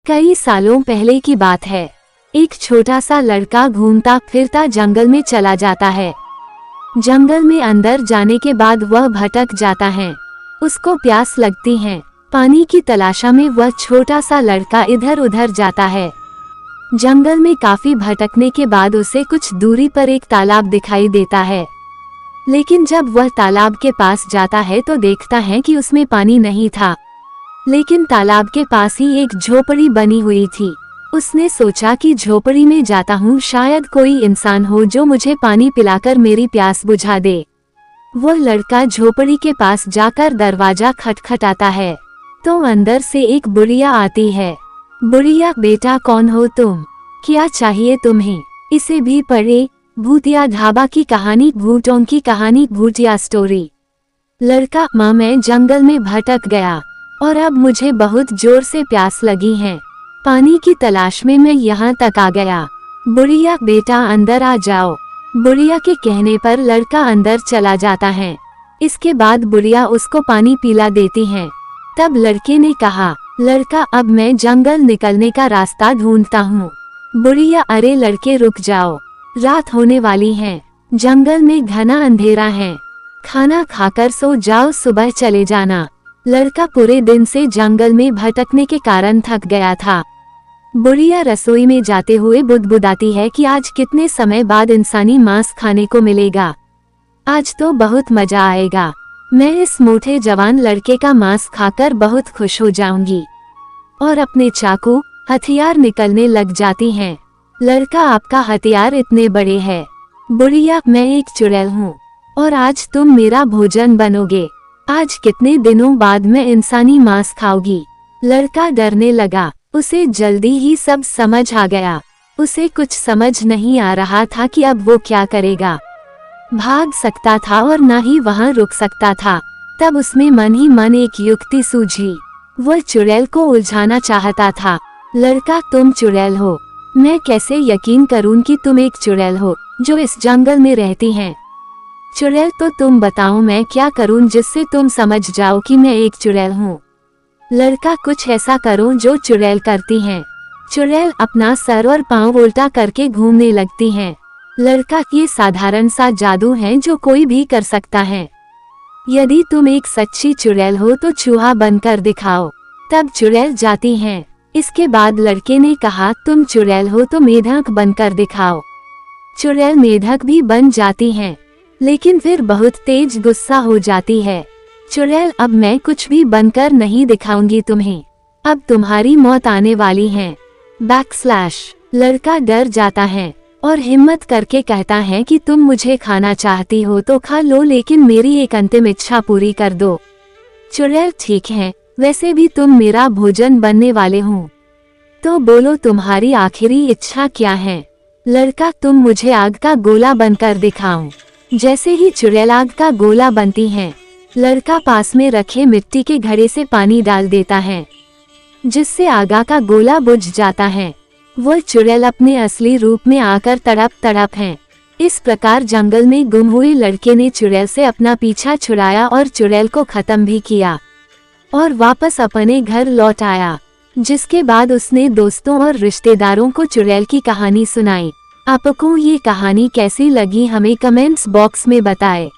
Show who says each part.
Speaker 1: कई सालों पहले की बात है। एक छोटा सा लड़का घूमता फिरता जंगल में चला जाता है। जंगल में अंदर जाने के बाद वह भटक जाता है। उसको प्यास लगती है। पानी की तलाशा में वह छोटा सा लड़का इधर उधर जाता है। जंगल में काफी भटकने के बाद उसे कुछ दूरी पर एक तालाब दिखाई देता है। लेकिन जब वह तालाब के पास जाता है तो देखता है कि उसमें पानी नहीं था, लेकिन तालाब के पास ही एक झोपड़ी बनी हुई थी। उसने सोचा कि झोपड़ी में जाता हूँ, शायद कोई इंसान हो जो मुझे पानी पिलाकर मेरी प्यास बुझा दे। वो लड़का झोपड़ी के पास जाकर दरवाजा खटखटाता है तो अंदर से एक बुढ़िया आती है। बुढ़िया, बेटा कौन हो तुम? क्या चाहिए तुम्हें? इसे भी पढ़े। भूतिया ढाबा की कहानी, भूतों की कहानी, भूतिया स्टोरी। लड़का, माँ मैं जंगल में भटक गया और अब मुझे बहुत जोर से प्यास लगी है। पानी की तलाश में मैं यहाँ तक आ गया। बुढ़िया, बेटा अंदर आ जाओ। बुढ़िया के कहने पर लड़का अंदर चला जाता है। इसके बाद बुढ़िया उसको पानी पिला देती है। तब लड़के ने कहा, लड़का अब मैं जंगल निकलने का रास्ता ढूंढता हूँ। बुढ़िया, अरे लड़के रुक जाओ, रात होने वाली है, जंगल में घना अंधेरा है, खाना खाकर सो जाओ, सुबह चले जाना। लड़का पूरे दिन से जंगल में भटकने के कारण थक गया था। बुढ़िया रसोई में जाते हुए बुदबुदाती है कि आज कितने समय बाद इंसानी मांस खाने को मिलेगा। आज तो बहुत मजा आएगा। मैं इस मोटे जवान लड़के का मांस खाकर बहुत खुश हो जाऊंगी। और अपने चाकू हथियार निकलने लग जाती हैं। लड़का, आपका हथियार इतने बड़े हैं। बुढ़िया, मैं एक चुड़ैल हूँ और आज तुम मेरा भोजन बनोगे। आज कितने दिनों बाद मैं इंसानी मांस खाऊंगी। लड़का डरने लगा। उसे जल्दी ही सब समझ आ गया। उसे कुछ समझ नहीं आ रहा था कि अब वो क्या करेगा। भाग सकता था और ना ही वहाँ रुक सकता था। तब उसमें मन ही मन एक युक्ति सूझी। वह चुड़ैल को उलझाना चाहता था। लड़का, तुम चुड़ैल हो, मैं कैसे यकीन करूं कि तुम एक चुड़ैल हो जो इस जंगल में रहती हैं? चुड़ैल तो तुम बताओ, मैं क्या करूं जिससे तुम समझ जाओ कि मैं एक चुड़ैल हूँ? लड़का, कुछ ऐसा करो जो चुड़ैल करती हैं। चुड़ैल अपना सर और पाँव उल्टा करके घूमने लगती हैं। लड़का, ये साधारण सा जादू है जो कोई भी कर सकता है। यदि तुम एक सच्ची चुड़ैल हो तो चूहा बनकर दिखाओ। तब चुड़ैल जाती हैं। इसके बाद लड़के ने कहा, तुम चुड़ैल हो तो मेढक बनकर दिखाओ। चुड़ैल मेढक भी बन जाती हैं, लेकिन फिर बहुत तेज गुस्सा हो जाती है। चुड़ैल, अब मैं कुछ भी बनकर नहीं दिखाऊंगी तुम्हें, अब तुम्हारी मौत आने वाली है। लड़का डर जाता है और हिम्मत करके कहता है कि तुम मुझे खाना चाहती हो तो खा लो, लेकिन मेरी एक अंतिम इच्छा पूरी कर दो। चुड़ैल, ठीक है, वैसे भी तुम मेरा भोजन बनने वाले हो, तो बोलो तुम्हारी आखिरी इच्छा क्या है? लड़का, तुम मुझे आग का गोला बनकर दिखाओ। जैसे ही चुड़ैल आग का गोला बनती है, लड़का पास में रखे मिट्टी के घड़े से पानी डाल देता है, जिससे आग का गोला बुझ जाता है। वह चुड़ैल अपने असली रूप में आकर तड़प है। इस प्रकार जंगल में गुम हुए लड़के ने चुड़ैल से अपना पीछा छुड़ाया और चुड़ैल को खत्म भी किया और वापस अपने घर लौट आया। जिसके बाद उसने दोस्तों और रिश्तेदारों को चुड़ैल की कहानी सुनाई। आपको ये कहानी कैसी लगी हमें कमेंट्स बॉक्स में बताएं।